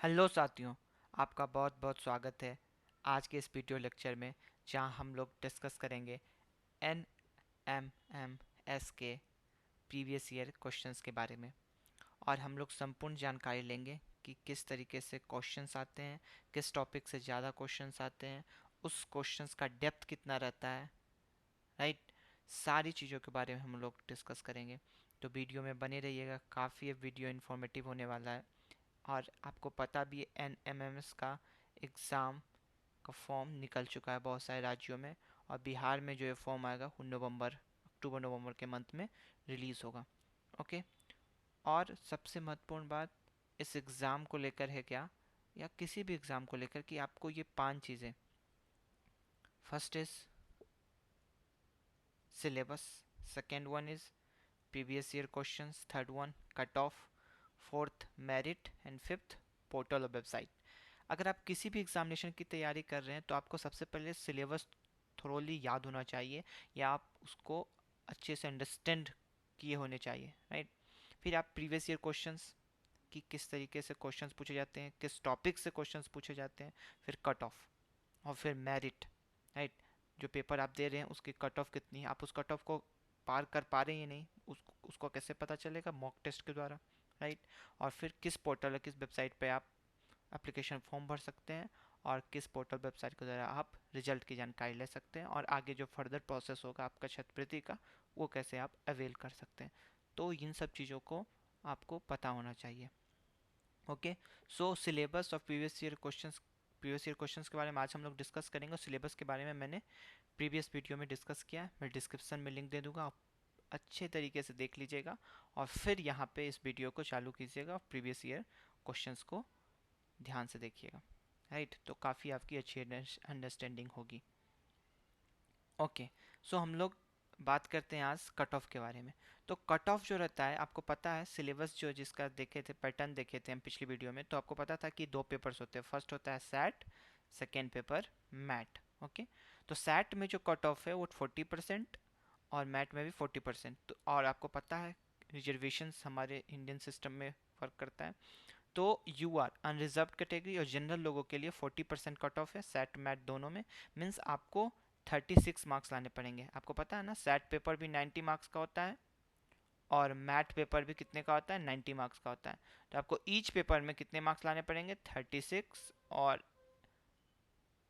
Hello साथियों, आपका बहुत बहुत स्वागत है आज के इस वीडियो लेक्चर में, जहां हम लोग डिस्कस करेंगे एन एम एम एस के प्रीवियस ईयर क्वेश्चंस के बारे में। और हम लोग संपूर्ण जानकारी लेंगे कि किस तरीके से क्वेश्चंस आते हैं, किस टॉपिक से ज़्यादा क्वेश्चंस आते हैं, उस क्वेश्चंस का डेप्थ कितना रहता है, राइट। सारी चीज़ों के बारे में हम लोग डिस्कस करेंगे। तो वीडियो में बने रहिएगा, काफ़ी वीडियो इन्फॉर्मेटिव होने वाला है। और आपको पता भी है NMMS का एग्ज़ाम का फॉर्म निकल चुका है बहुत सारे राज्यों में, और बिहार में जो ये फॉर्म आएगा वो अक्टूबर नवंबर के मंथ में रिलीज़ होगा। ओके। और सबसे महत्वपूर्ण बात इस एग्ज़ाम को लेकर है क्या, या किसी भी एग्ज़ाम को लेकर, कि आपको ये 5 चीज़ें, first is syllabus, second one is previous year questions, third one cut off, fourth merit, and fifth portal और वेबसाइट। अगर आप किसी भी एग्जामिनेशन की तैयारी कर रहे हैं तो आपको सबसे पहले सिलेबस थोरोली याद होना चाहिए, या आप उसको अच्छे से अंडरस्टैंड किए होने चाहिए, राइट। फिर आप प्रीवियस ईयर क्वेश्चंस कि किस तरीके से क्वेश्चंस पूछे जाते हैं, किस टॉपिक से क्वेश्चंस पूछे जाते हैं, फिर कट ऑफ, और फिर मेरिट, राइट। जो पेपर आप दे रहे हैं उसकी कट ऑफ कितनी है, आप उस कट ऑफ को पार कर पा रहे हैं या नहीं, उसको कैसे पता चलेगा, मॉक टेस्ट के द्वारा, राइट। और फिर किस पोर्टल या किस वेबसाइट पे आप एप्लीकेशन फॉर्म भर सकते हैं, और किस पोर्टल वेबसाइट के द्वारा आप रिजल्ट की जानकारी ले सकते हैं, और आगे जो फर्दर प्रोसेस होगा आपका छात्रवृत्ति का, वो कैसे आप अवेल कर सकते हैं। तो इन सब चीज़ों को आपको पता होना चाहिए। Okay. So syllabus of previous year questions के बारे में आज हम लोग डिस्कस करेंगे। और सिलेबस के बारे में मैंने प्रीवियस वीडियो में डिस्कस किया है, मैं डिस्क्रिप्शन में लिंक दे दूंगा, आप अच्छे तरीके से देख लीजिएगा, और फिर यहाँ पे इस वीडियो को चालू कीजिएगा और प्रीवियस ईयर क्वेश्चंस को ध्यान से देखिएगा, राइट। तो काफ़ी आपकी अच्छी अंडरस्टैंडिंग होगी। ओके। सो हम लोग बात करते हैं आज कट ऑफ के बारे में। तो कट ऑफ जो रहता है, आपको पता है सिलेबस जो जिसका देखे थे, पैटर्न देखे थे हम पिछली वीडियो में, तो आपको पता था कि 2 पेपर्स होते हैं, फर्स्ट होता है SAT, second paper MAT. Okay. तो सैट में जो कट ऑफ है वो 40%, और मैट में भी 40%। तो और आपको पता है रिजर्वेशंस हमारे इंडियन सिस्टम में फ़र्क करता है। तो यू आर अनरिजर्व कैटेगरी और जनरल लोगों के लिए 40% कट ऑफ है, सेट मैट दोनों में। मीन्स आपको 36 मार्क्स लाने पड़ेंगे। आपको पता है ना, सेट पेपर भी 90 मार्क्स का होता है, और मैट पेपर भी कितने का होता है, 90 मार्क्स का होता है। तो आपको ईच पेपर में कितने मार्क्स लाने पड़ेंगे, 36 और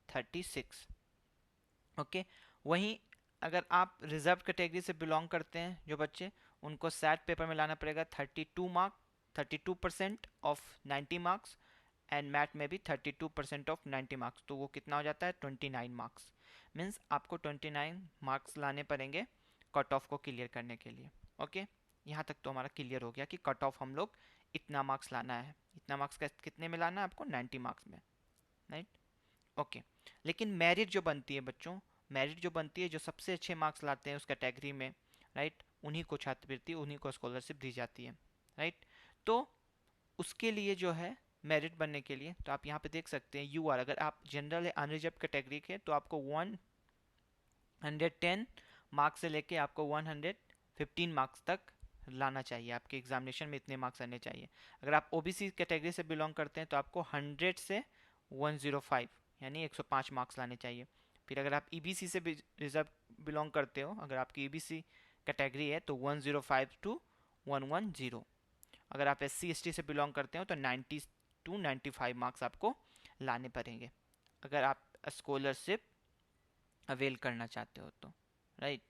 36। ओके। वहीं अगर आप रिजर्व कैटेगरी से बिलोंग करते हैं जो बच्चे, उनको सैट पेपर में लाना पड़ेगा 32% ऑफ 90 मार्क्स, एंड मैथ में भी 32% ऑफ 90 मार्क्स, तो वो कितना हो जाता है, 29 मार्क्स। मीन्स आपको 29 मार्क्स लाने पड़ेंगे कट ऑफ को क्लियर करने के लिए। ओके। यहाँ तक तो हमारा क्लियर हो गया कि कट ऑफ हम लोग इतना मार्क्स लाना है, इतना मार्क्स का कितने में लाना है आपको, 90 मार्क्स में, राइट। ओके। लेकिन मेरिट जो बनती है बच्चों, मेरिट जो बनती है, जो सबसे अच्छे मार्क्स लाते हैं उस कैटेगरी में, राइट, उन्हीं को छात्रवृत्ति, उन्हीं को स्कॉलरशिप दी जाती है, राइट। तो उसके लिए जो है, मेरिट बनने के लिए, तो आप यहाँ पे देख सकते हैं यू आर, अगर आप जनरल या अनरिजर्व कैटेगरी के, तो आपको 110 मार्क्स से लेके आपको 115 मार्क्स तक लाना चाहिए, आपके एग्जामिनेशन में इतने मार्क्स आने चाहिए। अगर आप ओबीसी कैटेगरी से बिलोंग करते हैं तो आपको 100 से 105 यानी 105 मार्क्स लाने चाहिए। फिर अगर आप ईबीसी से रिजर्व बिलोंग करते हो, अगर आपकी ईबीसी कैटेगरी है, तो 105 टू 110। अगर आप SC ST से बिलोंग करते हो तो 90 टू 95 मार्क्स आपको लाने पड़ेंगे, अगर आप स्कॉलरशिप अवेल करना चाहते हो तो, राइट।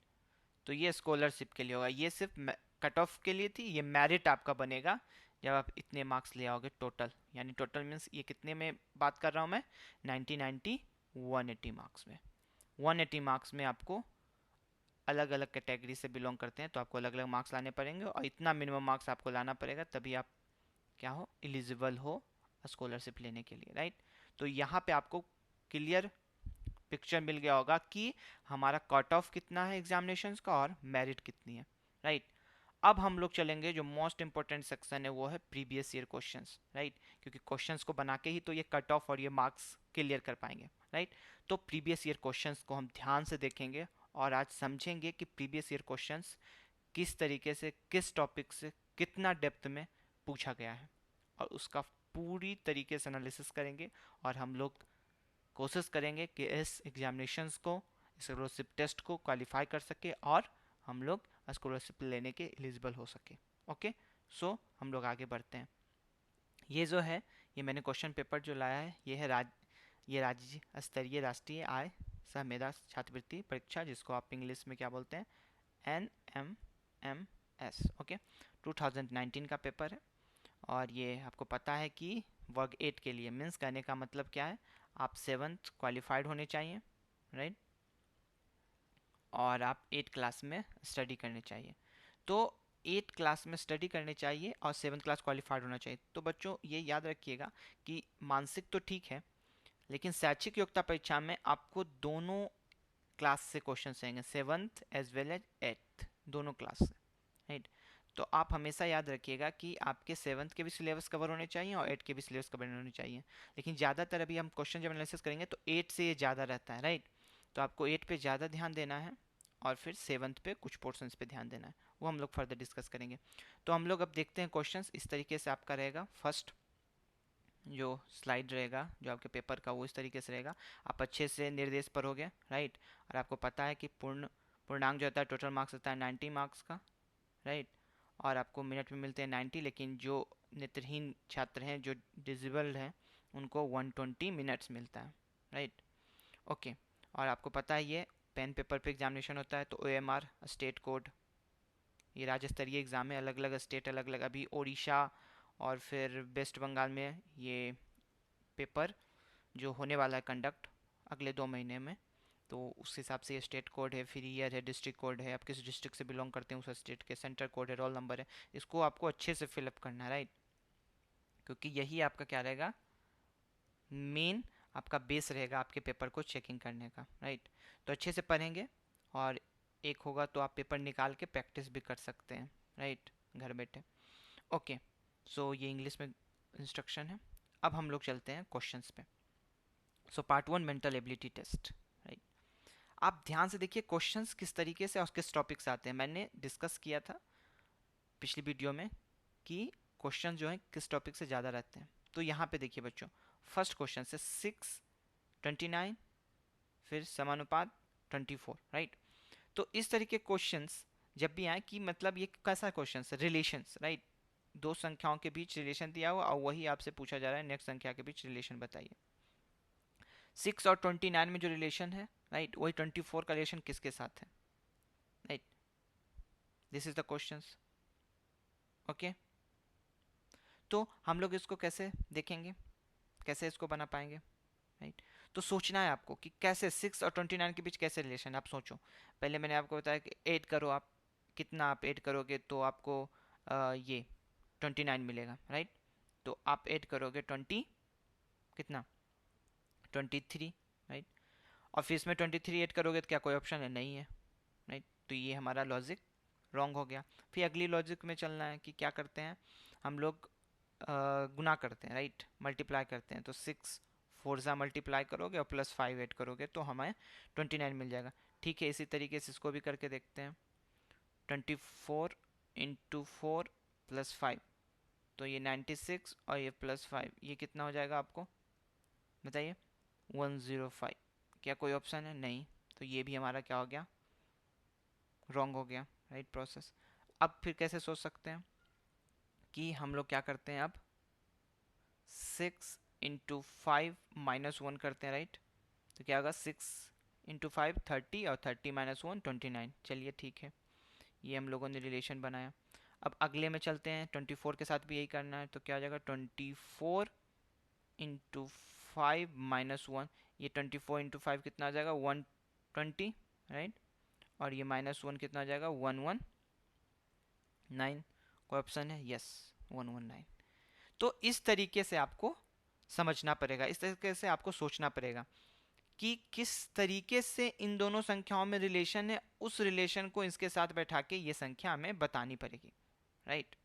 तो ये स्कॉलरशिप के लिए होगा, ये सिर्फ कट ऑफ के लिए थी, ये मेरिट आपका बनेगा जब आप इतने मार्क्स ले आओगे टोटल, यानी टोटल मीन्स ये कितने में बात कर रहा हूँ मैं, 90 180 मार्क्स में। 180 मार्क्स में आपको अलग अलग कैटेगरी से बिलोंग करते हैं तो आपको अलग अलग मार्क्स लाने पड़ेंगे, और इतना मिनिमम मार्क्स आपको लाना पड़ेगा, तभी आप क्या हो, एलिजिबल हो स्कॉलरशिप लेने के लिए, राइट। तो यहाँ पे आपको क्लियर पिक्चर मिल गया होगा कि हमारा कट ऑफ कितना है एग्जामिनेशंस का, और मेरिट कितनी है, राइट। अब हम लोग चलेंगे, जो मोस्ट इंपॉर्टेंट सेक्शन है वो है प्रीवियस ईयर क्वेश्चंस, राइट, क्योंकि क्वेश्चंस को बना के ही तो ये कट ऑफ और ये मार्क्स क्लियर कर पाएंगे, राइट। तो प्रीवियस ईयर क्वेश्चंस को हम ध्यान से देखेंगे, और आज समझेंगे कि प्रीवियस ईयर क्वेश्चंस किस तरीके से, किस टॉपिक से, कितना डेप्थ में पूछा गया है, और उसका पूरी तरीके से एनालिसिस करेंगे। और हम लोग कोशिश करेंगे कि इस एग्जामिनेशंस को, स्कॉलरशिप टेस्ट को क्वालिफाई कर सके और हम लोग स्कॉलरशिप लेने के एलिजिबल हो सके। ओके, सो हम लोग आगे बढ़ते हैं। ये जो है, ये मैंने क्वेश्चन पेपर जो लाया है, ये है ये राज्य स्तरीय राष्ट्रीय आय सह मेधा छात्रवृत्ति परीक्षा, जिसको आप इंग्लिश में क्या बोलते हैं, NMMS। ओके, 2019 का पेपर है। और ये आपको पता है कि वर्ग 8 के लिए, मीन्स कहने का मतलब क्या है, आप 7th क्वालिफाइड होने चाहिए, राइट, और आप 8 क्लास में स्टडी करने चाहिए। तो 8 क्लास में स्टडी करने चाहिए और 7th क्लास क्वालिफाइड होना चाहिए। तो बच्चों ये याद रखिएगा कि मानसिक तो ठीक है, लेकिन शैक्षिक योग्यता परीक्षा में आपको दोनों क्लास से क्वेश्चन आएंगे, 7th as well as 8th, दोनों क्लास से, राइट। तो आप हमेशा याद रखिएगा कि आपके 7th के भी सिलेबस कवर होने चाहिए और 8 के भी सिलेबस कवर होने चाहिए। लेकिन ज़्यादातर अभी हम क्वेश्चन जब एनालिसिस करेंगे तो 8 से ये ज़्यादा रहता है, राइट। तो आपको 8 पे ज़्यादा ध्यान देना है और फिर 7th पे कुछ पोर्शंस पे ध्यान देना है, वो हम लोग फर्दर डिस्कस करेंगे। तो हम लोग अब देखते हैं क्वेश्चंस इस तरीके से आपका रहेगा। फर्स्ट जो स्लाइड रहेगा जो आपके पेपर का, वो इस तरीके से रहेगा। आप अच्छे से निर्देश पर हो गए, राइट। और आपको पता है कि पूर्णांक जो होता है, टोटल मार्क्स होता है 90 मार्क्स का, राइट। और आपको मिनट में मिलते हैं 90, लेकिन जो नेत्रहीन छात्र हैं, जो डिसेबल्ड हैं, उनको 120 मिनट्स मिलता है, राइट। ओके, और आपको पता है ये पेन पेपर पे एग्जामिनेशन होता है, तो OMR स्टेट कोड, ये राज्य स्तरीय एग्ज़ाम है, अलग अलग स्टेट अलग अलग, अभी उड़ीसा और फिर वेस्ट बंगाल में ये पेपर जो होने वाला है कंडक्ट अगले 2 महीने में, तो उस हिसाब से ये स्टेट कोड है, फिर ईयर है, डिस्ट्रिक्ट कोड है, आप किस डिस्ट्रिक्ट से बिलोंग करते हैं उस स्टेट के, सेंटर कोड है, रोल नंबर है। इसको आपको अच्छे से फिलअप करना है, राइट, क्योंकि यही आपका क्या रहेगा, मेन आपका बेस रहेगा आपके पेपर को चेकिंग करने का, राइट। तो अच्छे से पढ़ेंगे, और एक होगा तो आप पेपर निकाल के प्रैक्टिस भी कर सकते हैं, राइट, घर बैठे। ओके, सो ये इंग्लिश में इंस्ट्रक्शन है। अब हम लोग चलते हैं क्वेश्चंस पे। So part 1 mental ability test, right. आप ध्यान से देखिए क्वेश्चंस किस तरीके से और किस टॉपिक से आते हैं। मैंने डिस्कस किया था पिछली वीडियो में कि क्वेश्चन जो है किस टॉपिक से ज़्यादा रहते हैं। तो यहाँ पे देखिए बच्चों, फर्स्ट क्वेश्चन से 6, 29, फिर समानुपात 24, राइट। तो इस तरीके क्वेश्चंस जब भी आए, कि मतलब ये कैसा क्वेश्चन है, रिलेशंस, राइट, दो संख्याओं के बीच रिलेशन दिया हुआ और वही आपसे पूछा जा रहा है नेक्स्ट संख्या के बीच रिलेशन बताइए। 6 और 29 में जो रिलेशन है, राइट, वही 24 का रिलेशन किसके साथ है, right. This is the questions. Okay, तो हम लोग इसको कैसे देखेंगे, कैसे इसको बना पाएंगे, राइट। तो सोचना है आपको कि कैसे 6 और 29 के बीच कैसे रिलेशन, आप सोचो। पहले मैंने आपको बताया कि ऐड करो, आप कितना आप ऐड करोगे तो आपको ये 29 मिलेगा, राइट। तो आप ऐड करोगे 20 कितना 23, राइट। और फिर इसमें 23 ऐड करोगे तो क्या कोई ऑप्शन है, नहीं है, राइट। तो ये हमारा लॉजिक रॉन्ग हो गया। फिर अगली लॉजिक में चलना है कि क्या करते हैं हम लोग, गुना करते हैं, राइट, मल्टीप्लाई करते हैं। तो 6 4 मल्टीप्लाई करोगे और +5 ऐड करोगे तो हमें 29 मिल जाएगा। ठीक है, इसी तरीके से इसको भी करके देखते हैं। 24 इंटू 4 +5, तो ये 96, और ये +5, ये कितना हो जाएगा आपको बताइए, 105। क्या कोई ऑप्शन है, नहीं। तो ये भी हमारा क्या हो गया, रॉन्ग हो गया, राइट, प्रोसेस। अब फिर कैसे सोच सकते हैं कि हम लोग क्या करते हैं, अब 6 इंटू 5 -1 करते हैं, राइट। तो क्या होगा, 6 इंटू 5 30, और 30 -1 29। चलिए ठीक है, ये हम लोगों ने रिलेशन बनाया। अब अगले में चलते हैं, 24 के साथ भी यही करना है। तो क्या हो जाएगा, 24 इंटू 5 -1, ये 24 इंटू 5 कितना आ जाएगा, 120, राइट। और ये -1 कितना आ जाएगा, 119। कोई ऑप्शन है, यस, 119। तो इस तरीके से आपको समझना पड़ेगा, इस तरीके से आपको सोचना पड़ेगा कि किस तरीके से इन दोनों संख्याओं में रिलेशन है, उस रिलेशन को इसके साथ बैठा के ये संख्या हमें बतानी पड़ेगी, राइट।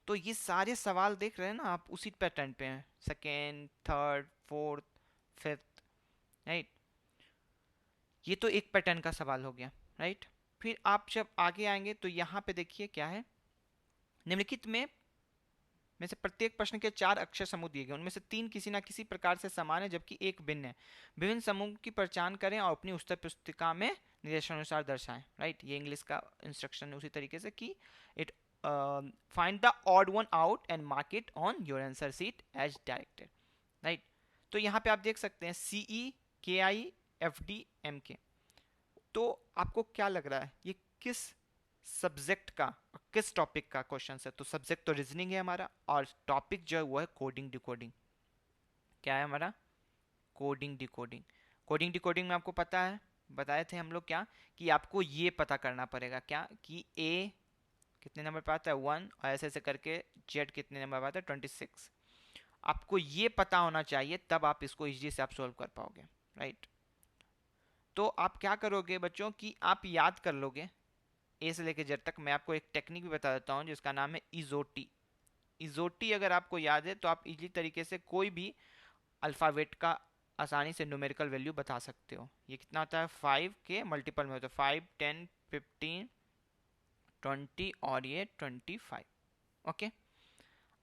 तो ये सारे सवाल देख रहे हैं ना आप, उसी पैटर्न पे हैं, second, third, fourth, fifth, right. ये तो एक पैटर्न का सवाल हो गया, राइट। फिर आप जब आगे आएंगे तो यहाँ पे देखिए क्या है, निम्नलिखित में से प्रत्येक प्रश्न के 4 अक्षर समूह दिए गए, उनमें से 3 किसी न किसी प्रकार से समान है जबकि एक भिन्न है। विभिन्न समूह की पहचान करें और अपनी उत्तर पुस्तिका में निर्देशानुसार दर्शाएं। राइट, ये इंग्लिश का इंस्ट्रक्शन है उसी तरीके से कि it find the odd one out and mark it on your answer sheet as directed. Right, तो यहाँ पे आप देख सकते हैं CEKIFDMK। तो आपको क्या लग रहा है ये किस सब्जेक्ट का और किस टॉपिक का क्वेश्चन है? तो सब्जेक्ट तो रीजनिंग है हमारा, और टॉपिक जो है वो है कोडिंग डिकोडिंग। क्या है हमारा? Coding decoding. कोडिंग डिकोडिंग में आपको पता है, बताए थे हम लोग क्या, कि आपको ये पता करना पड़ेगा क्या कि ए कितने नंबर पे आता है 1, और ऐसे ऐसे करके जेड कितने नंबर पे आता है 26। आपको ये पता होना चाहिए, तब आप इसको इजीली से आप सोल्व कर पाओगे। राइट, तो आप क्या करोगे बच्चों कि आप याद कर लोगे ए से लेके जेड तक। मैं आपको एक टेक्निक भी बता देता हूँ जिसका नाम है इजोटी। इजोटी अगर आपको याद है तो आप इजीली तरीके से कोई भी अल्फ़ाबेट का आसानी से न्यूमेरिकल वैल्यू बता सकते हो। ये कितना होता है? 5 के मल्टीपल में होता है, 5, 10, 15, 20 और ये 25। ओके,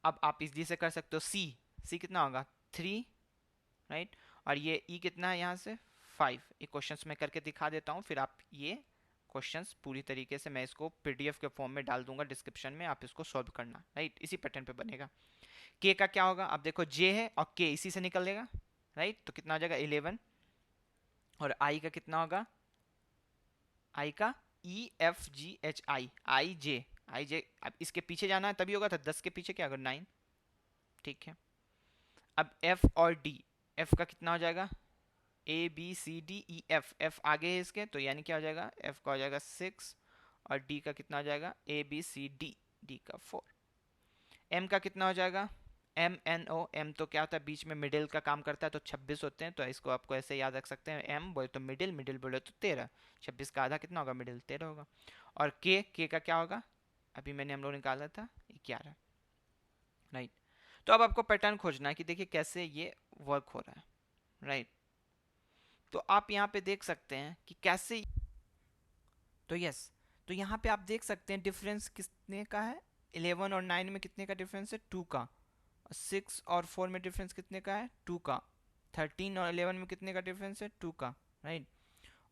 अब आप इजीली से कर सकते हो। सी कितना होगा? 3। राइट, और ये ई कितना है यहाँ से? 5। ये क्वेश्चंस मैं करके दिखा देता हूँ, फिर आप ये क्वेश्चंस पूरी तरीके से मैं इसको पीडीएफ के फॉर्म में डाल दूंगा डिस्क्रिप्शन में, आप इसको सॉल्व करना। राइट, इसी पैटर्न पे बनेगा। के का क्या होगा? अब देखो जे है और के इसी से निकलेगा। राइट, तो कितना हो जाएगा? 11। और आई का कितना होगा? आई का EFGHI, आई जे। अब इसके पीछे जाना है तभी होगा, था 10 के पीछे क्या होगा? 9। ठीक है, अब एफ और डी। एफ का कितना हो जाएगा? ABCDEF, एफ आगे है इसके, तो यानी क्या हो जाएगा? एफ का हो जाएगा 6, और डी का कितना हो जाएगा? ABCD, डी का 4। एम का कितना हो जाएगा? MNO। एम तो क्या होता है? बीच में मिडिल का काम करता है, तो 26 होते हैं, तो इसको आपको ऐसे याद रख सकते हैं। एम बोले तो मिडिल, मिडिल बोले तो 13। 26 का आधा कितना होगा? मिडिल 13 होगा। और के का क्या होगा? अभी मैंने हम लोग निकाला था 11। राइट, तो अब आपको पैटर्न खोजना है कि देखिए कैसे ये वर्क हो रहा है। राइट, तो आप यहाँ पे देख सकते हैं कि कैसे, तो यस, तो यहाँ पे आप देख सकते हैं डिफरेंस कितने का है। 11 और 9 में कितने का डिफरेंस है? 2 का। 6 और 4 में डिफरेंस कितने का है? 2 का। 13 और 11 में कितने का डिफरेंस है? 2 का। राइट,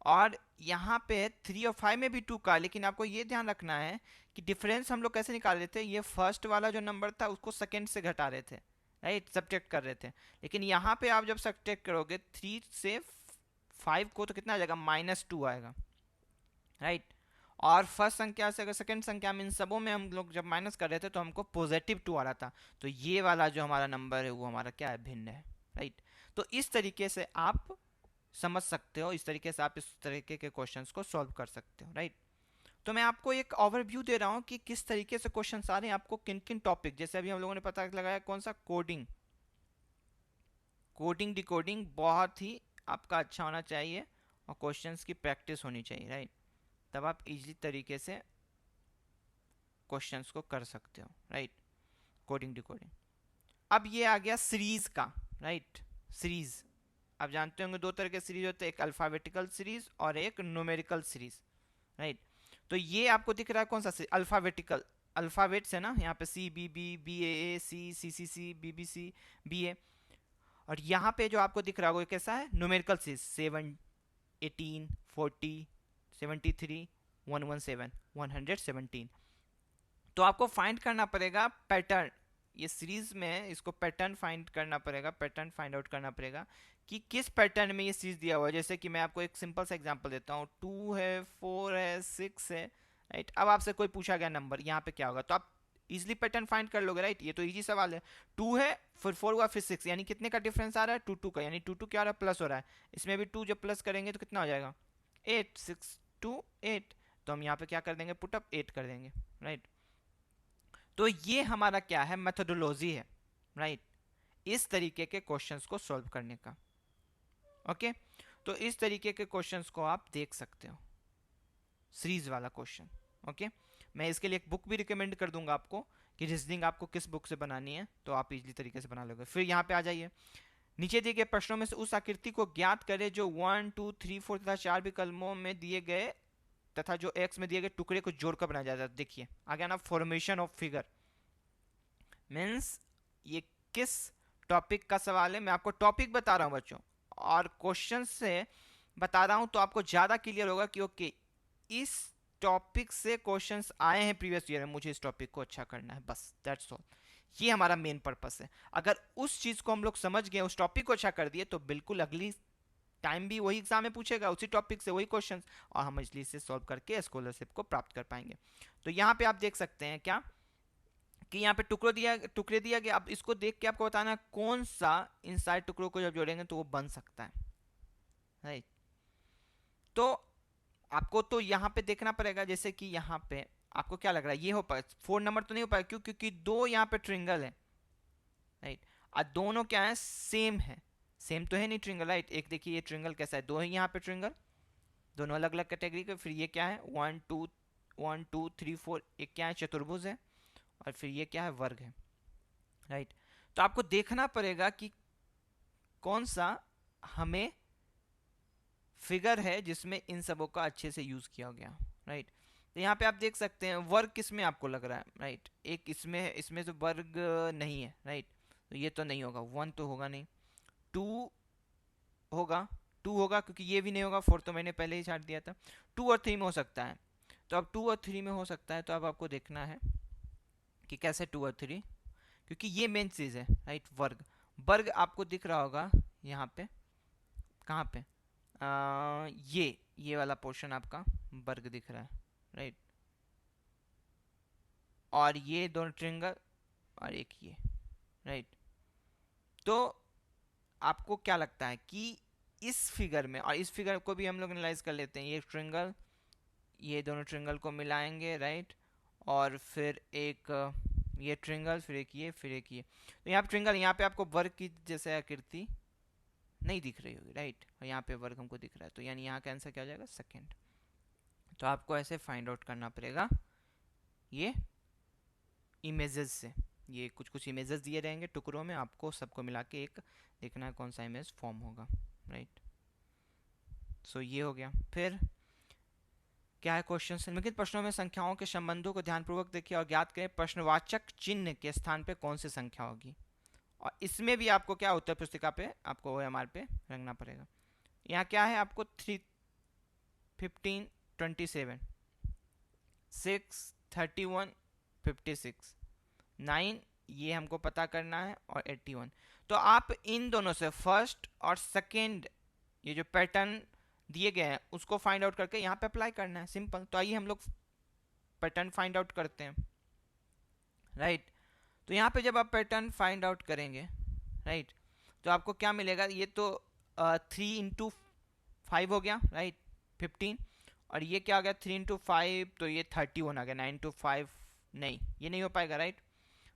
और यहाँ पे 3 और 5 में भी 2 का। लेकिन आपको ये ध्यान रखना है कि डिफरेंस हम लोग कैसे निकाल रहे थे? ये फर्स्ट वाला जो नंबर था उसको सेकेंड से घटा रहे थे। राइट, सब्ट्रैक्ट कर रहे थे। लेकिन यहाँ पे आप जब सब्ट्रैक्ट करोगे 3 से 5 को, तो कितना आ जाएगा? -2 आएगा। राइट, और फर्स्ट संख्या से अगर सेकंड संख्या में इन सबों में हम लोग जब माइनस कर रहे थे तो हमको +2 आ रहा था। तो ये वाला जो हमारा नंबर है वो हमारा क्या है? भिन्न है। राइट, तो इस तरीके से आप समझ सकते हो, इस तरीके से आप इस तरीके के क्वेश्चंस को सॉल्व कर सकते हो। राइट, तो मैं आपको एक ओवरव्यू दे रहा हूँ कि किस तरीके से क्वेश्चन आ रहे हैं, आपको किन किन टॉपिक, जैसे अभी हम लोगों ने पता लगाया कौन सा? कोडिंग। कोडिंग डिकोडिंग बहुत ही आपका अच्छा होना चाहिए और क्वेश्चंस की प्रैक्टिस होनी चाहिए। राइट, तब आप इजी तरीके से क्वेश्चंस को कर सकते हो। Right, coding decoding. अब ये आ गया सीरीज का। राइट, सीरीज आप जानते होंगे 2 तरह के सीरीज होते हैं, एक अल्फाबेटिकल सीरीज और एक न्यूमेरिकल सीरीज। राइट, तो ये आपको दिख रहा है कौन सा? अल्फाबेटिकल, अल्फाबेट्स है ना, यहाँ पे CBB, BAA, CCC, BBC, BA। और यहाँ पे जो आपको दिख रहा होगा कैसा है? Numerical series. 7, 18, 40, 73, 117, 117। तो आपको फाइंड करना पड़ेगा पैटर्न। ये सीरीज में इसको पैटर्न फाइंड करना पड़ेगा, पैटर्न फाइंड आउट करना पड़ेगा कि किस पैटर्न में ये सीरीज दिया हुआ है। जैसे कि मैं आपको एक सिंपल सा एग्जांपल देता हूँ। 2 है, 4 है, 6 है। राइट, अब आपसे कोई पूछा गया नंबर, यहाँ पे क्या होगा? तो आप इजिली पैटर्न फाइंड कर लोगे। राइट, ये तो इजी सवाल है। 2 है, फिर 4 हुआ, फिर 6, यानी कितने का डिफरेंस आ रहा है? 2 2 का, यानी 2 2 क्या हो रहा है? प्लस हो रहा है। इसमें भी 2 जब प्लस करेंगे तो कितना हो जाएगा? 8, 6, 2, 8। तो हम यहाँ पे क्या कर देंगे? पुट अप 8 कर देंगे। राइट, तो ये हमारा क्या है? मेथोडोलॉजी है। राइट, इस तरीके के क्वेश्चंस को सॉल्व करने का। ओके, तो इस तरीके के क्वेश्चंस को आप देख सकते हो, सीरीज वाला क्वेश्चन। ओके, मैं इसके लिए एक बुक भी रिकमेंड कर दूंगा आपको कि रीजनिंग आपको किस बुक से बनानी है, तो आप इजीली तरीके से बना लोगे। फिर यहाँ पे आ जाइए, नीचे दिए गए प्रश्नों में से उस आकृति को ज्ञात करें जो 1, 2, 3, 4 तथा 4 विकल्पों में दिए गए तथा जो एक्स में दिए गए टुकड़े को जोड़कर बनाया जाता है। देखिए आ गया ना, फॉर्मेशन ऑफ फिगर। मीन्स ये किस टॉपिक का सवाल है, मैं आपको टॉपिक बता रहा हूँ बच्चों, और क्वेश्चन से बता रहा हूँ, तो आपको ज़्यादा क्लियर होगा कि ओके इस टॉपिक से क्वेश्चंस आए हैं प्रीवियस ईयर में, मुझे इस टॉपिक को अच्छा करना है, बस दैट्स ऑल। ये हमारा मेन पर्पस है। अगर उस चीज़ को हम लोग समझ गए, उस टॉपिक को अच्छा कर दिए, तो बिल्कुल अगली टाइम भी वही एग्जाम में पूछेगा, उसी टॉपिक से वही क्वेश्चंस, और हम इजली से सॉल्व करके स्कॉलरशिप को प्राप्त कर पाएंगे। तो यहाँ पे आप देख सकते हैं क्या कि यहाँ पे टुकड़े दिया गया। अब इसको देख के आपको बताना है कौन सा इन सारे टुकड़ों को जब जोड़ेंगे तो वो बन सकता है, राइट। तो आपको तो यहाँ पे देखना पड़ेगा, जैसे कि यहाँ पे आपको क्या लग रहा है, ये हो पाए 4 नंबर तो नहीं हो पाएगा, क्यों? क्योंकि दो यहाँ पे ट्रिंगल है, राइट। और दोनों क्या है, सेम है, सेम तो है नहीं ट्रिंगल, राइट। एक देखिए ये ट्रिंगल कैसा है, दो है यहाँ पे ट्रिंगल, दोनों अलग अलग कैटेगरी के। फिर ये क्या है, 1 2 3 4, एक क्या है, चतुर्भुज है, और फिर ये क्या है, वर्ग है, राइट। तो आपको देखना पड़ेगा कि कौन सा हमें फिगर है जिसमें इन सबों का अच्छे से यूज किया गया, राइट। तो यहाँ पे आप देख सकते हैं वर्ग किस में आपको लग रहा है, राइट। एक इसमें है, इसमें तो वर्ग नहीं है, राइट। तो ये तो नहीं होगा, 1 तो होगा नहीं, 2 होगा, 2 होगा क्योंकि ये भी नहीं होगा, 4 तो मैंने पहले ही छाट दिया था। 2 और 3 में हो सकता है, तो अब 2 और 3 में हो सकता है, तो अब आपको देखना है कि कैसे 2 और 3, क्योंकि ये मेन चीज़ है, राइट। वर्ग, वर्ग आपको दिख रहा होगा यहाँ पे, कहाँ पे, ये वाला पोर्शन आपका वर्ग दिख रहा है, राइट। और ये दोनों ट्रिंगल, और एक ये, राइट। तो आपको क्या लगता है कि इस फिगर में, और इस फिगर को भी हम लोग एनालाइज कर लेते हैं, ये ट्रिंगल, ये दोनों ट्रिंगल को मिलाएंगे, राइट। और फिर एक ये ट्रिंगल, फिर एक ये, फिर एक ये। तो यहाँ पे ट्रिंगल, यहाँ पे आपको वर्ग की जैसे आकृति नहीं दिख रही होगी, राइट। और यहाँ पे वर्ग हमको दिख रहा है, तो यानी यहाँ का आंसर क्या हो जाएगा, सेकेंड। तो आपको ऐसे फाइंड आउट करना पड़ेगा ये इमेजेस से। ये कुछ कुछ इमेजेस दिए रहेंगे टुकड़ों में, आपको सबको मिला के एक देखना है कौन सा इमेज फॉर्म होगा, राइट। सो ये हो गया। फिर क्या है क्वेश्चन, निम्नलिखित प्रश्नों में संख्याओं के संबंधों को ध्यानपूर्वक देखिए और ज्ञात करें प्रश्नवाचक चिन्ह के स्थान पे कौन सी संख्या होगी। और इसमें भी आपको क्या उत्तर पुस्तिका पे आपको OMR पे रखना पड़ेगा। यहाँ क्या है, आपको 3 15 27 6 31 56 9 ये हमको पता करना है, और 81। तो आप इन दोनों से फर्स्ट और सेकेंड ये जो पैटर्न दिए गए हैं उसको फाइंड आउट करके यहाँ पे अप्लाई करना है, सिंपल। तो आइए हम लोग पैटर्न फाइंड आउट करते हैं, राइट। तो यहाँ पे जब आप पैटर्न फाइंड आउट करेंगे, राइट, तो आपको क्या मिलेगा, ये तो 3 × 5 हो गया, राइट, 15। और ये क्या आ गया, 3 × 5, तो ये 31 आ गया। 9 × 5 नहीं, ये नहीं हो पाएगा, राइट।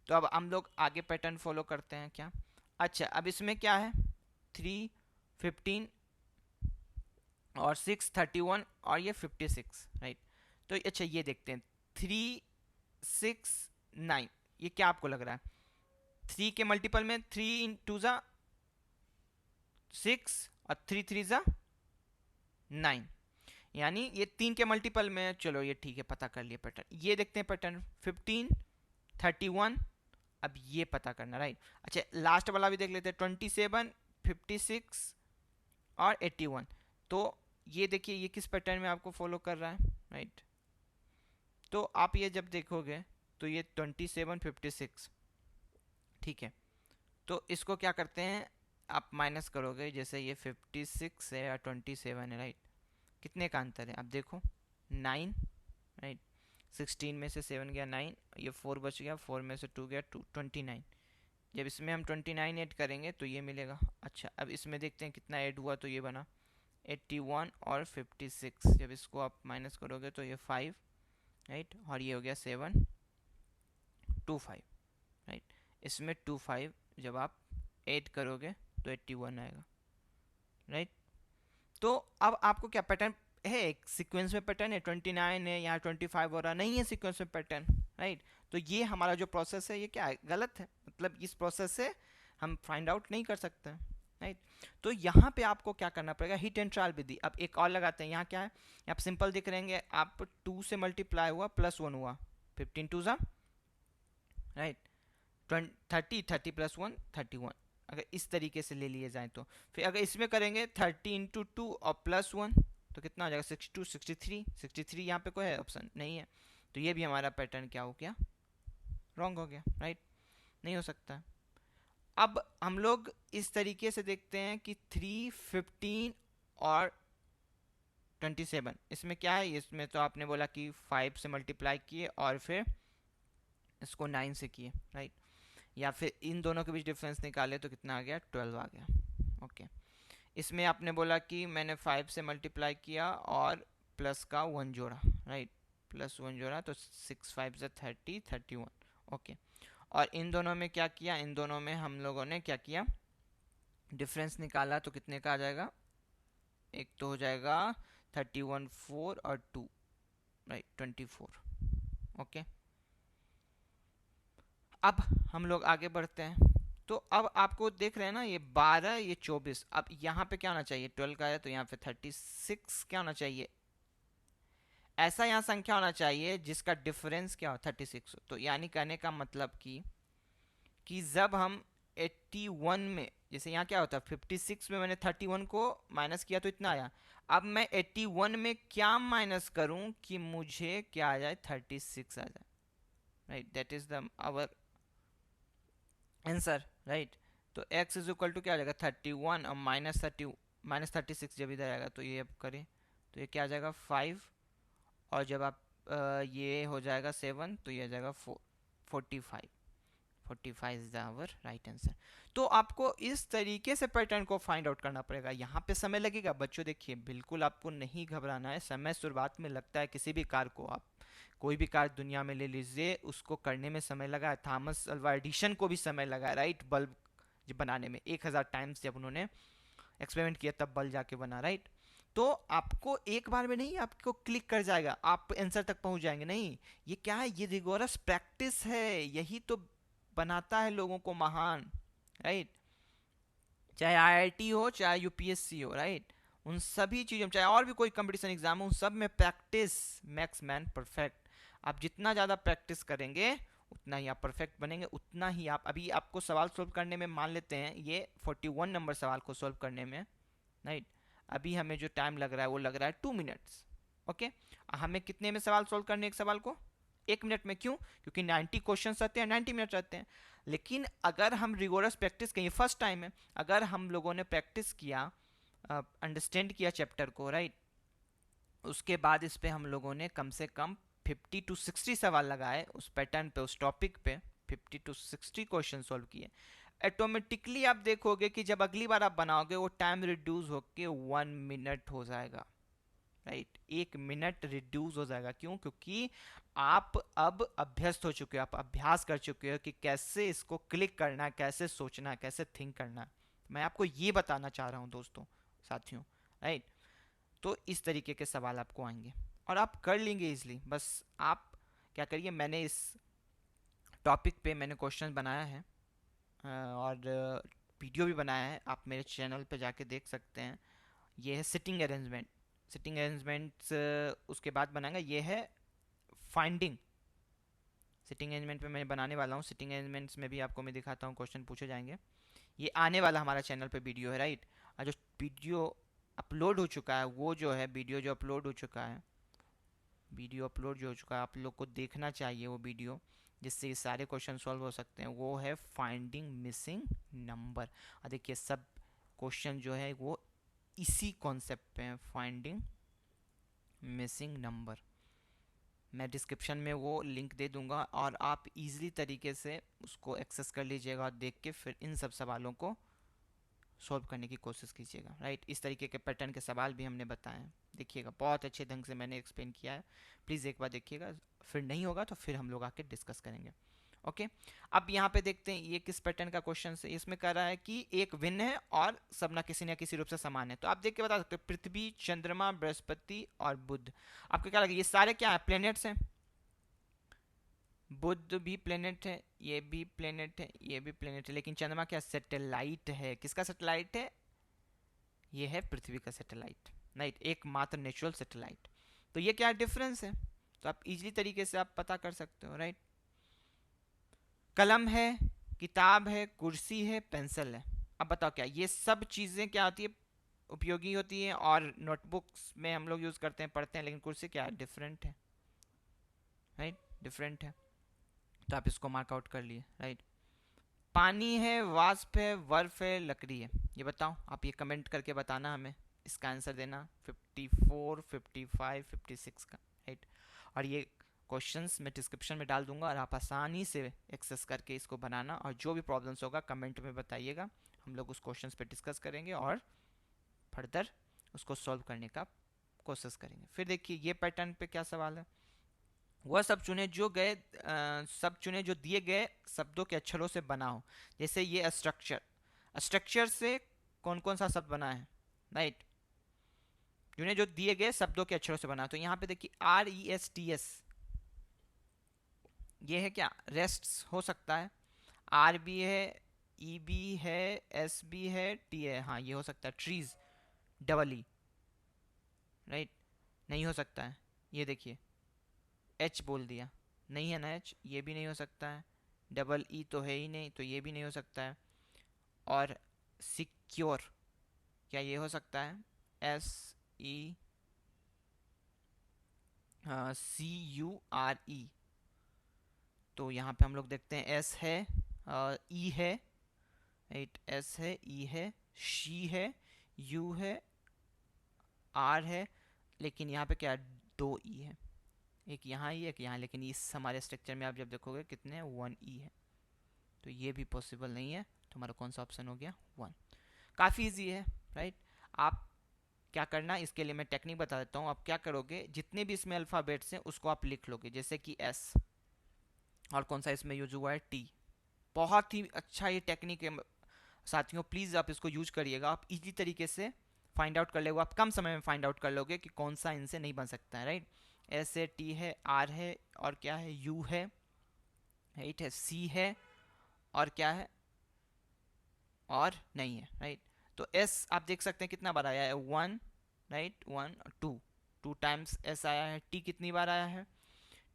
तो अब हम लोग आगे पैटर्न फॉलो करते हैं क्या। अच्छा, अब इसमें क्या है, 3 15 और 6 31 और ये 56, राइट। तो अच्छा ये देखते हैं, 3 6 9, ये क्या आपको लग रहा है, 3 के मल्टीपल में 3 × 2 ज़ा 6 और 3 3 ज़ा 9, यानी ये 3 के मल्टीपल में। चलो ये ठीक है, पता कर लिया पैटर्न। ये देखते हैं पैटर्न 15 31, अब ये पता करना, राइट। अच्छा लास्ट वाला भी देख लेते हैं, 27 56 और 81। तो ये देखिए ये किस पैटर्न में आपको फॉलो कर रहा है, राइट। तो आप ये जब देखोगे तो ये 27 56, ठीक है। तो इसको क्या करते हैं, आप माइनस करोगे, जैसे ये 56 है और 27 है, राइट। कितने का अंतर है, आप देखो 9, राइट। 16 में से 7 गया 9, ये 4 बच गया, 4 में से 2 गया 2, 29। जब इसमें हम 29 ऐड करेंगे तो ये मिलेगा। अच्छा अब इसमें देखते हैं कितना ऐड हुआ, तो ये बना 81 और 56। जब इसको आप माइनस करोगे तो ये 5, राइट, और ये हो गया 7 2 5, राइट। इसमें 2 5 जब आप ऐड करोगे तो 81 आएगा, राइट। तो अब आपको क्या पैटर्न है, एक सीक्वेंस में पैटर्न है, 29 है, यहाँ 25 हो रहा नहीं है सीक्वेंस में पैटर्न, राइट। तो ये हमारा जो प्रोसेस है ये क्या है, गलत है, मतलब इस प्रोसेस से हम फाइंड आउट नहीं कर सकते, राइट। तो यहाँ पे आपको क्या करना पड़ेगा, हिट एंड ट्रायल विधि। अब एक और लगाते हैं, यहाँ क्या है, आप सिंपल दिख रहेंगे, आप 2 से मल्टीप्लाई हुआ +1 हुआ, 15 2 ज़ा, राइट, 30 30 प्लस 1 31, अगर इस तरीके से ले लिए जाए तो। फिर अगर इसमें करेंगे 30 इंटू 2 और प्लस 1 तो कितना हो जाएगा 62 63 63, यहाँ पे कोई है ऑप्शन नहीं है, तो ये भी हमारा पैटर्न क्या हो गया, रॉन्ग हो गया, राइट, नहीं हो सकता। अब हम लोग इस तरीके से देखते हैं कि 3 15 और 27, इसमें क्या है, इसमें तो आपने बोला कि 5 से मल्टीप्लाई किए और फिर इसको 9 से किए, राइट, या फिर इन दोनों के बीच डिफरेंस निकाले तो कितना आ गया 12 आ गया, ओके। इसमें आपने बोला कि मैंने 5 से मल्टीप्लाई किया और प्लस का 1 जोड़ा, राइट, प्लस 1 जोड़ा तो 6 5 से 30 31, ओके। और इन दोनों में क्या किया, इन दोनों में हम लोगों ने क्या किया, डिफरेंस निकाला तो कितने का आ जाएगा, एक तो हो जाएगा 31 4 और 2, राइट 24, ओके। अब हम लोग आगे बढ़ते हैं, तो अब आपको देख रहे हैं ना, ये 12 ये 24, अब यहाँ पे क्या होना चाहिए, 12 का है तो यहाँ पे 36 क्या होना चाहिए, ऐसा यहाँ संख्या होना चाहिए जिसका डिफरेंस क्या हो 36। तो यानी कहने का मतलब कि जब हम 81 में, जैसे यहाँ क्या होता है 56 में मैंने 31 को माइनस किया तो इतना आया, अब मैं 81 में क्या माइनस करूं कि मुझे क्या आ जाए 36 आ जाए, right, that is the our answer, right. तो x इज इक्वल टू क्या आ जाएगा 31 और माइनस 36 जब इधर आएगा तो ये अब करें तो ये क्या आ जाएगा 5, और जब आप ये हो जाएगा 7 तो ये आ जाएगा 45 इज आवर राइट आंसर। तो आपको इस तरीके से पैटर्न को फाइंड आउट करना पड़ेगा। यहाँ पे समय लगेगा बच्चों, देखिए बिल्कुल आपको नहीं घबराना है, समय शुरुआत में लगता है, किसी भी कार्य को आप कोई भी कार्य दुनिया में ले लीजिए, उसको करने में समय लगा है, थॉमस अल्वा एडिशन को भी समय लगा, राइट, बल्ब बनाने में 1000 टाइम्स जब उन्होंने एक्सपेरिमेंट किया तब बल्ब जाके बना, राइट। तो आपको एक बार में नहीं आपको क्लिक कर जाएगा, आप आंसर तक पहुंच जाएंगे, नहीं, ये क्या है, ये रिगोरस प्रैक्टिस है, यही तो बनाता है लोगों को महान, राइट। चाहे आईआईटी हो चाहे यूपीएससी हो, राइट, उन सभी चीज़ों में, चाहे और भी कोई कंपटीशन एग्जाम हो, उन सब में प्रैक्टिस मैक्स मैन परफेक्ट। आप जितना ज़्यादा प्रैक्टिस करेंगे उतना ही आप परफेक्ट बनेंगे, उतना ही आप, अभी आपको सवाल सोल्व करने में मान लेते हैं ये 41 नंबर सवाल को सोल्व करने में, राइट, अभी हमें जो टाइम लग रहा है वो लग रहा है 2 मिनट्स, ओके। हमें कितने में सवाल सोल्व करने एक सवाल को, 1 मिनट में, क्यों, क्योंकि 90 क्वेश्चन रहते हैं, 90 मिनट रहते हैं। लेकिन अगर हम रिगोरस प्रैक्टिस करें, फर्स्ट टाइम है, अगर हम लोगों ने प्रैक्टिस किया, अंडरस्टैंड किया चैप्टर को, राइट, उसके बाद इस पे हम लोगों ने कम से कम 50 to 60 सवाल लगाए उस पैटर्न पे, उस टॉपिक पे 50 to 60 क्वेश्चन सॉल्व किए, ऑटोमेटिकली आप देखोगे कि जब अगली बार आप बनाओगे वो टाइम रिड्यूस होके 1 मिनट हो जाएगा, राइट, 1 मिनट रिड्यूस हो जाएगा। क्यों, क्योंकि आप अब अभ्यस्त हो चुके हो, आप अभ्यास कर चुके हो कि कैसे इसको क्लिक करना है, कैसे सोचना है, कैसे थिंक करना है। मैं आपको ये बताना चाह रहा हूँ दोस्तों, साथियों, राइट। तो इस तरीके के सवाल आपको आएंगे और आप कर लेंगे इजली। बस आप क्या करिए, मैंने इस टॉपिक पे मैंने क्वेश्चन बनाया है और वीडियो भी बनाया है, आप मेरे चैनल पे जाके देख सकते हैं। ये है सिटिंग अरेंजमेंट्स, उसके बाद बनाएंगे, ये है फाइंडिंग। सिटिंग अरेंजमेंट पे मैं बनाने वाला हूँ, सिटिंग अरेंजमेंट्स में भी आपको मैं दिखाता हूँ, क्वेश्चन पूछे जाएंगे। ये आने वाला हमारा चैनल पे वीडियो है, राइट। और जो वीडियो अपलोड हो चुका है, वो जो है वीडियो जो अपलोड हो चुका है, वीडियो अपलोड जो हो चुका है, आप लोग को देखना चाहिए वो वीडियो, जिससे ये सारे क्वेश्चन सॉल्व हो सकते हैं। वो है फाइंडिंग मिसिंग नंबर। और देखिए सब क्वेश्चन जो है वो इसी कॉन्सेप्ट पे है, फाइंडिंग मिसिंग नंबर। मैं डिस्क्रिप्शन में वो लिंक दे दूंगा और आप इजीली तरीके से उसको एक्सेस कर लीजिएगा और देख के फिर इन सब सवालों को सॉल्व करने की कोशिश कीजिएगा, राइट। इस तरीके के पैटर्न के सवाल भी हमने बताए हैं, देखिएगा बहुत अच्छे ढंग से मैंने एक्सप्लेन किया है, प्लीज़ एक बार देखिएगा, फिर नहीं होगा तो फिर हम लोग आके डिस्कस करेंगे, ओके। अब यहाँ पे देखते हैं ये किस पैटर्न का क्वेश्चन है। इसमें कह रहा है कि एक भिन्न है और सब ना किसी न किसी रूप से समान है। तो आप देख के बता सकते हो, पृथ्वी, चंद्रमा, बृहस्पति और बुध, आपको क्या लगे ये सारे क्या है, प्लेनेट्स हैं। बुध भी प्लेनेट है, ये भी प्लेनेट है, ये भी प्लेनेट है, लेकिन चंद्रमा क्या सैटेलाइट है। किसका सैटेलाइट है, ये है पृथ्वी का सैटेलाइट, राइट, एकमात्र नेचुरल सैटेलाइट। तो ये क्या डिफरेंस है, तो आप इजीली तरीके से आप पता कर सकते हो, राइट। कलम है, किताब है, कुर्सी है, पेंसिल है। अब बताओ क्या ये सब चीज़ें क्या होती है, उपयोगी होती हैं, और नोटबुक्स में हम लोग यूज़ करते हैं, पढ़ते हैं, लेकिन कुर्सी क्या है, डिफरेंट है, राइट, डिफरेंट है। तो आप इसको मार्कआउट कर लिए, राइट। पानी है, वाष्प है, बर्फ है, लकड़ी है, ये बताओ आप, ये कमेंट करके बताना हमें, इसका आंसर देना 54, 55, 56 का, राइट। और ये क्वेश्चंस मैं डिस्क्रिप्शन में डाल दूंगा, और आप आसानी से एक्सेस करके इसको बनाना, और जो भी प्रॉब्लम्स होगा कमेंट में बताइएगा, हम लोग उस क्वेश्चंस पे डिस्कस करेंगे और फर्दर उसको सॉल्व करने का कोशिश करेंगे। फिर देखिए ये पैटर्न पे क्या सवाल है, वह सब चुने जो दिए गए शब्दों के अक्षरों से बना हो। जैसे ये स्ट्रक्चर, स्ट्रक्चर से कौन कौन सा शब्द बना है, राइट, चुने जो दिए गए शब्दों के अक्षरों से बना। तो यहाँ पे देखिए RESTS, ये है क्या, रेस्ट्स हो सकता है, R भी है, E भी है, S भी है, T है, हाँ ये हो सकता है, ट्रीज, डबल E, राइट, नहीं हो सकता है। ये देखिए H बोल दिया, नहीं है ना H, ये भी नहीं हो सकता है, डबल E तो है ही नहीं, तो ये भी नहीं हो सकता है। और सिक्योर, क्या ये हो सकता है, SECURE, तो यहाँ पे हम लोग देखते हैं S है, E है, राइट, S है, E है, शी है, U है, R है, लेकिन यहाँ पे क्या, दो E है, एक यहाँ ही एक यहाँ, लेकिन इस हमारे स्ट्रक्चर में आप जब देखोगे कितने 1 E है, तो ये भी पॉसिबल नहीं है। तो हमारा कौन सा ऑप्शन हो गया, 1। काफ़ी इजी है, राइट। आप क्या करना, इसके लिए मैं टेक्निक बता देता हूँ। आप क्या करोगे, जितने भी इसमें अल्फ़ाबेट्स हैं उसको आप लिख लोगे, जैसे कि S, और कौन सा इसमें यूज हुआ है, T। बहुत ही अच्छा ये टेक्निक है साथियों, प्लीज़ आप इसको यूज करिएगा, आप इजी तरीके से फाइंड आउट कर लोगे, आप कम समय में फाइंड आउट कर लोगे कि कौन सा इनसे नहीं बन सकता है, राइट। S है, T है, R है, और क्या है, U है, राइट है, C है, और क्या है, और नहीं है, राइट। तो S आप देख सकते हैं कितना बार आया है, 1, राइट, 1 और 2 टाइम्स S आया है। T कितनी बार आया है,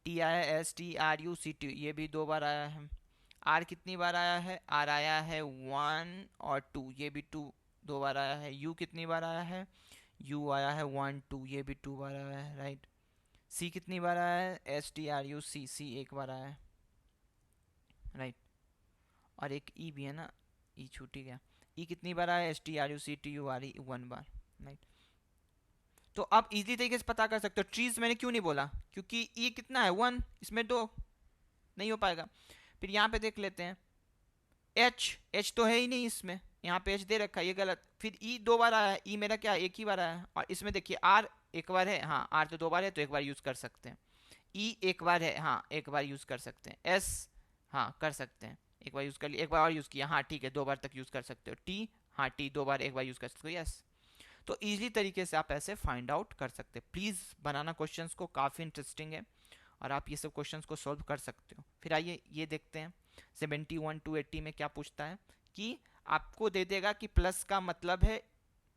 T आया है, STRUCT, ये भी 2 बार आया है। R कितनी बार आया है, R आया है 1 और 2, ये भी 2 बार आया है। U कितनी बार आया है, U आया है 1 2, ये भी 2 बार आया है, राइट। C कितनी बार आया है, STRUCC, एक बार आया है, राइट। और एक E भी है ना, E छूट ही गया। E कितनी बार आया है, STRUCTURE, 1 बार, राइट। तो आप इजीली तरीके से पता कर सकते हो। ट्रीज मैंने क्यों नहीं बोला, क्योंकि E कितना है, 1, इसमें 2 नहीं हो पाएगा। फिर यहाँ पे देख लेते हैं, H तो है ही नहीं इसमें, यहाँ पे H दे रखा है, ये गलत। फिर E 2 बार आया है, E मेरा क्या एक ही बार आया है। और इसमें देखिए R एक बार है, हाँ R तो 2 बार है, तो एक बार यूज कर सकते हैं। E एक बार है, हाँ एक बार यूज कर सकते हैं। S हाँ कर सकते हैं, एक बार यूज कर लिया, एक बार और यूज किया, हाँ ठीक है 2 बार तक यूज कर सकते हो। T, हाँ T 2 बार, एक बार यूज कर सकते हो, यस। तो इजीली तरीके से आप ऐसे फाइंड आउट कर सकते हैं। प्लीज़ बनाना क्वेश्चंस को, काफ़ी इंटरेस्टिंग है, और आप ये सब क्वेश्चंस को सॉल्व कर सकते हो। फिर आइए ये देखते हैं 71 to 80 में क्या पूछता है, कि आपको दे देगा कि प्लस का मतलब है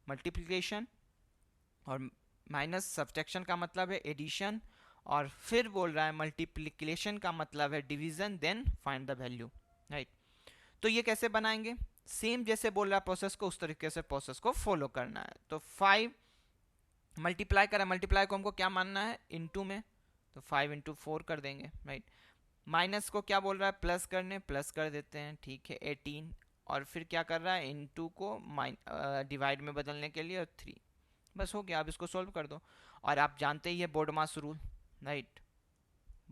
मल्टीप्लिकेशन, और माइनस सब्ट्रैक्शन का मतलब है एडिशन, और फिर बोल रहा है मल्टीप्लिकेशन का मतलब है division, then find the value, right. तो ये कैसे बनाएंगे, सेम जैसे बोल रहा है प्रोसेस को, उस तरीके से प्रोसेस को फॉलो करना है। तो 5 मल्टीप्लाई करा, मल्टीप्लाई को हमको क्या मानना है, इनटू में, तो 5 × 4 कर देंगे, राइट। माइनस को क्या बोल रहा है, प्लस करने, प्लस कर देते हैं, ठीक है 18। और फिर क्या कर रहा है, इनटू को डिवाइड में बदलने के लिए, और 3, बस हो गया। आप इसको सॉल्व कर दो। और आप जानते ही है BODMAS rule, right,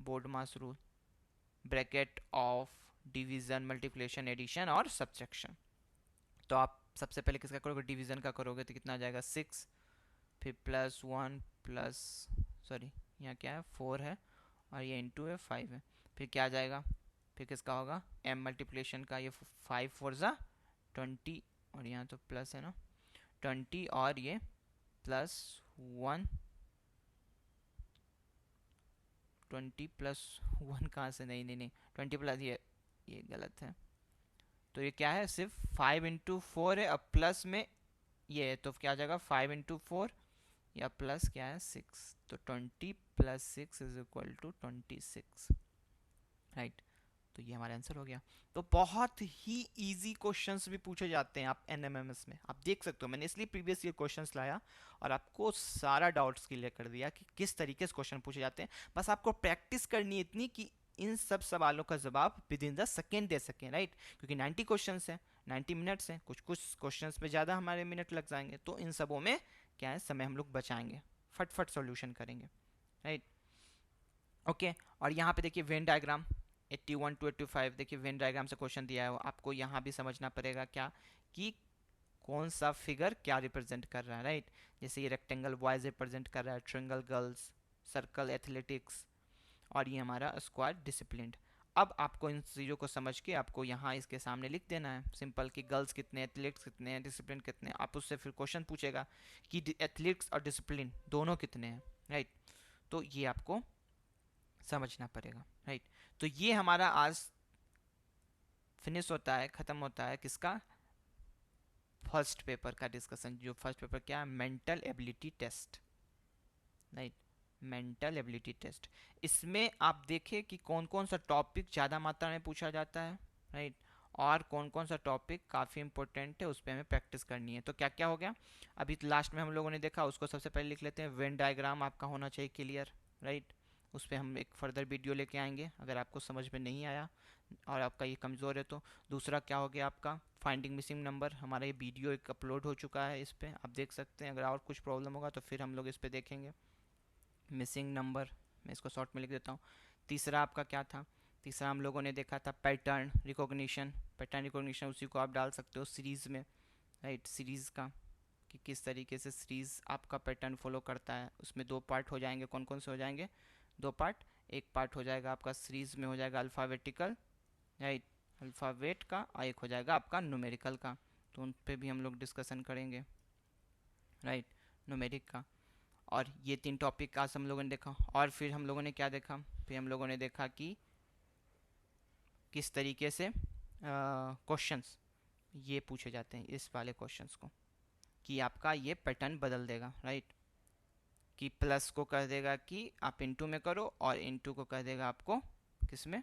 BODMAS rule, bracket of division, multiplication, addition और सब्ट्रैक्शन। तो आप सबसे पहले किसका करोगे, डिवीजन का करोगे, तो कितना आ जाएगा 6, फिर +1 प्लस, सॉरी यहाँ क्या है 4 है, और ये इंटू है 5 है, फिर क्या आ जाएगा, फिर किसका होगा, m मल्टीप्लिकेशन का, ये 5 4 ज़ा 20, और यहाँ तो प्लस है ना 20, और ये +1, 20 + 1 कहाँ से, नहीं नहीं नहीं 20 प्लस, ये गलत है। तो ये क्या है, सिर्फ 5 × 4 है, अब प्लस में ये है, तो क्या आ जाएगा 5 × 4, या प्लस क्या है 6, तो 20 + 6 = 26, राइट। तो ये हमारा आंसर हो गया। तो बहुत ही इजी क्वेश्चंस भी पूछे जाते हैं आप एनएमएमएस में, आप देख सकते हो। मैंने इसलिए प्रीवियस ईयर क्वेश्चंस लाया और आपको सारा डाउट्स क्लियर कर दिया कि किस तरीके से क्वेश्चन पूछे जाते हैं। बस आपको प्रैक्टिस करनी है इतनी कि इन सब सवालों का जवाब विद इन द सेकेंड दे सकें, राइट। क्योंकि 90 क्वेश्चंस हैं, 90 मिनट्स हैं, कुछ कुछ क्वेश्चंस में ज़्यादा हमारे मिनट लग जाएंगे, तो इन सबों में क्या है, समय हम लोग बचाएंगे, फटफट सॉल्यूशन करेंगे, राइट। ओके और यहाँ पे देखिए वेन डायग्राम 81 to 85, देखिए वेन डायग्राम से क्वेश्चन दिया है। आपको यहाँ भी समझना पड़ेगा क्या कि कौन सा फिगर क्या रिप्रेजेंट कर रहा है, राइट। जैसे ये रेक्टेंगल बॉयज रिप्रेजेंट कर रहा है, ट्रायंगल गर्ल्स, सर्कल एथलेटिक्स, और ये हमारा स्क्वाड डिसिप्लिन। अब आपको इन चीज़ों को समझ के आपको यहाँ इसके सामने लिख देना है सिंपल कि गर्ल्स कितने, एथलीट्स कितने हैं, डिसिप्लिन कितने हैं। आप उससे फिर क्वेश्चन पूछेगा कि एथलीट्स और डिसिप्लिन दोनों कितने हैं, राइट। तो ये आपको समझना पड़ेगा, राइट। तो ये हमारा आज फिनिश होता है, ख़त्म होता है किसका, फर्स्ट पेपर का डिस्कशन। जो फर्स्ट पेपर क्या है, mental ability test, right, mental ability test. इसमें आप देखें कि कौन कौन सा टॉपिक ज़्यादा मात्रा में पूछा जाता है, राइट, और कौन कौन सा टॉपिक काफ़ी इंपॉर्टेंट है, उस पर हमें प्रैक्टिस करनी है। तो क्या क्या हो गया अभी लास्ट में हम लोगों ने देखा, उसको सबसे पहले लिख लेते हैं। वेन डायग्राम आपका होना चाहिए क्लियर, राइट। उस पर हम एक फर्दर वीडियो लेके आएंगे अगर आपको समझ में नहीं आया और आपका ये कमज़ोर है तो। दूसरा क्या हो गया आपका, फाइंडिंग मिसिंग नंबर। हमारा ये वीडियो एक अपलोड हो चुका है, इस पर आप देख सकते हैं। अगर और कुछ प्रॉब्लम होगा तो फिर हम लोग इस पर देखेंगे। मिसिंग नंबर, मैं इसको शॉर्ट में लिख देता हूँ। तीसरा आपका क्या था, तीसरा हम लोगों ने देखा था पैटर्न रिकॉग्निशन। पैटर्न रिकॉग्निशन उसी को आप डाल सकते हो सीरीज़ में, राइट। सीरीज़ का कि किस तरीके से सीरीज़ आपका पैटर्न फॉलो करता है। उसमें दो पार्ट हो जाएंगे, कौन कौन से हो जाएंगे, दो पार्ट। एक पार्ट हो जाएगा आपका सीरीज़ में हो जाएगा अल्फ़ाबेटिकल, राइट, अल्फ़ाबेट का, और एक हो जाएगा आपका न्यूमेरिकल का। तो उन पे भी हम लोग डिस्कशन करेंगे, राइट, न्यूमेरिक का। और ये तीन टॉपिक आज हम लोगों ने देखा। और फिर हम लोगों ने क्या देखा, फिर हम लोगों ने देखा कि किस तरीके से क्वेश्चंस ये पूछे जाते हैं, इस वाले क्वेश्चंस को, कि आपका ये पैटर्न बदल देगा, राइट। कि प्लस को कर देगा कि आप इनटू में करो, और इनटू को कर देगा आपको किस में,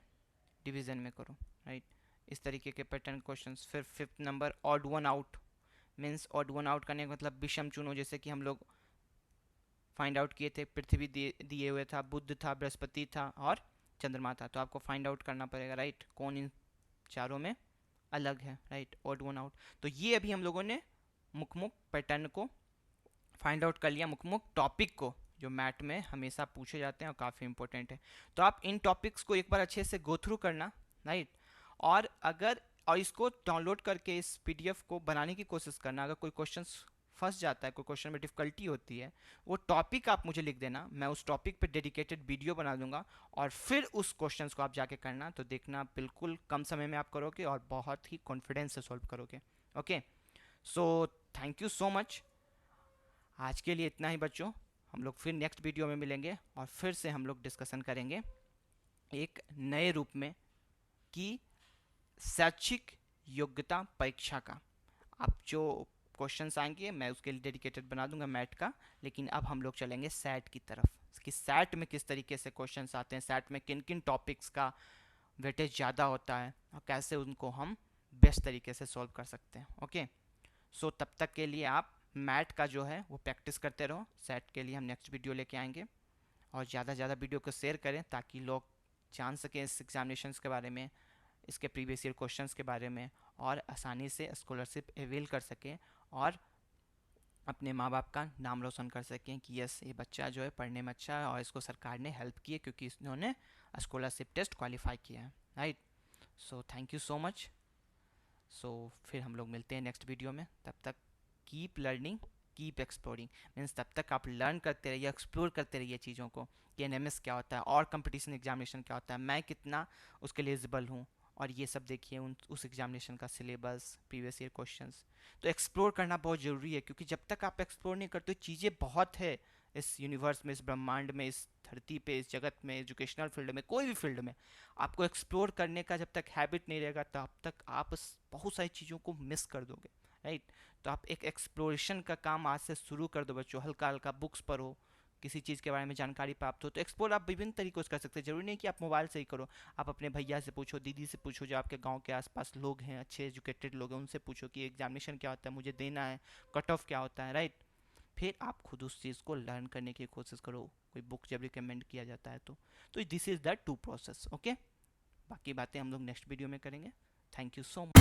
डिवीज़न में करो, राइट। इस तरीके के पैटर्न क्वेश्चंस। फिर fifth number odd one out, means odd one out करने का मतलब विषम चुनो। जैसे कि हम लोग फाइंड आउट किए थे, पृथ्वी दिए हुए था, बुध था, बृहस्पति था और चंद्रमा था। तो आपको फाइंड आउट करना पड़ेगा, राइट, कौन इन चारों में अलग है, राइट, ऑड वन आउट। तो ये अभी हम लोगों ने मुख पैटर्न को फाइंड आउट कर लिया, मुख टॉपिक को, जो मैथ में हमेशा पूछे जाते हैं और काफ़ी इंपॉर्टेंट है। तो आप इन टॉपिक्स को एक बार अच्छे से गो थ्रू करना, राइट। और इसको डाउनलोड करके इस पीडीएफ को बनाने की कोशिश करना। अगर कोई क्वेश्चन फंस जाता है, कोई क्वेश्चन में डिफिकल्टी होती है, वो टॉपिक आप मुझे लिख देना, मैं उस टॉपिक पे डेडिकेटेड वीडियो बना दूंगा, और फिर उस क्वेश्चन को आप जाके करना। तो देखना बिल्कुल कम समय में आप करोगे और बहुत ही कॉन्फिडेंस से सॉल्व करोगे। Okay, so thank you so much. आज के लिए इतना ही बच्चों, हम लोग फिर नेक्स्ट वीडियो में मिलेंगे और फिर से हम लोग डिस्कशन करेंगे एक नए रूप में कि शैक्षिक योग्यता परीक्षा का। अब जो क्वेश्चंस आएंगे मैं उसके लिए डेडिकेटेड बना दूंगा मैथ का, लेकिन अब हम लोग चलेंगे सैट की तरफ कि सैट में किस तरीके से क्वेश्चंस आते हैं, सैट में किन किन टॉपिक्स का वेटेज ज़्यादा होता है और कैसे उनको हम बेस्ट तरीके से सॉल्व कर सकते हैं। ओके, सो तब तक के लिए आप मैथ का जो है वो प्रैक्टिस करते रहो। सेट के लिए हम नेक्स्ट वीडियो लेके आएंगे, और ज़्यादा से ज़्यादा वीडियो को शेयर करें ताकि लोग जान सकें इस एग्जामिनेशंस के बारे में, इसके प्रीवियस ईयर क्वेश्चंस के बारे में, और आसानी से स्कॉलरशिप अवेल कर सकें और अपने माँ बाप का नाम रोशन कर सकें कि यस ये बच्चा जो है पढ़ने में अच्छा है और इसको सरकार ने हेल्प की है क्योंकि इन्होंने स्कॉलरशिप टेस्ट क्वालिफाई किया है, right. So thank you so much. So फिर हम लोग मिलते हैं नेक्स्ट वीडियो में। तब तक keep learning, keep exploring, means तब तक आप लर्न करते रहिए, एक्सप्लोर करते रहिए चीज़ों को कि एनएमएस क्या होता है और कंपटीशन एग्जामिनेशन क्या होता है, मैं कितना उसके लिए एलिजिबल हूँ, और ये सब देखिए उस एग्जामिनेशन का सिलेबस, प्रीवियस ईयर क्वेश्चंस। तो एक्सप्लोर करना बहुत ज़रूरी है, क्योंकि जब तक आप एक्सप्लोर नहीं करते, चीज़ें बहुत है इस यूनिवर्स में, इस ब्रह्मांड में, इस धरती पे, इस जगत में, एजुकेशनल फील्ड में, कोई भी फील्ड में आपको एक्सप्लोर करने का जब तक हैबिट नहीं रहेगा तब तक आप बहुत सारी चीज़ों को मिस कर दोगे, राइट। तो आप एक एक्सप्लोरेशन का काम आज से शुरू कर दो बच्चों। हल्का हल्का बुक्स पढ़ो, किसी चीज़ के बारे में जानकारी प्राप्त हो, तो एक्सप्लोर आप विभिन्न तरीकों से कर सकते हैं। जरूरी नहीं कि आप मोबाइल से ही करो, आप अपने भैया से पूछो, दीदी से पूछो, जो आपके गांव के आसपास लोग हैं, अच्छे एजुकेटेड लोग हैं, उनसे पूछो कि एग्जामिनेशन क्या होता है, मुझे देना है, कट ऑफ क्या होता है, राइट। फिर आप खुद उस चीज़ को लर्न करने की कोशिश करो, कोई बुक जब रिकमेंड किया जाता है तो this is the two process, okay. बाकी बातें हम लोग नेक्स्ट वीडियो में करेंगे। Thank you so much.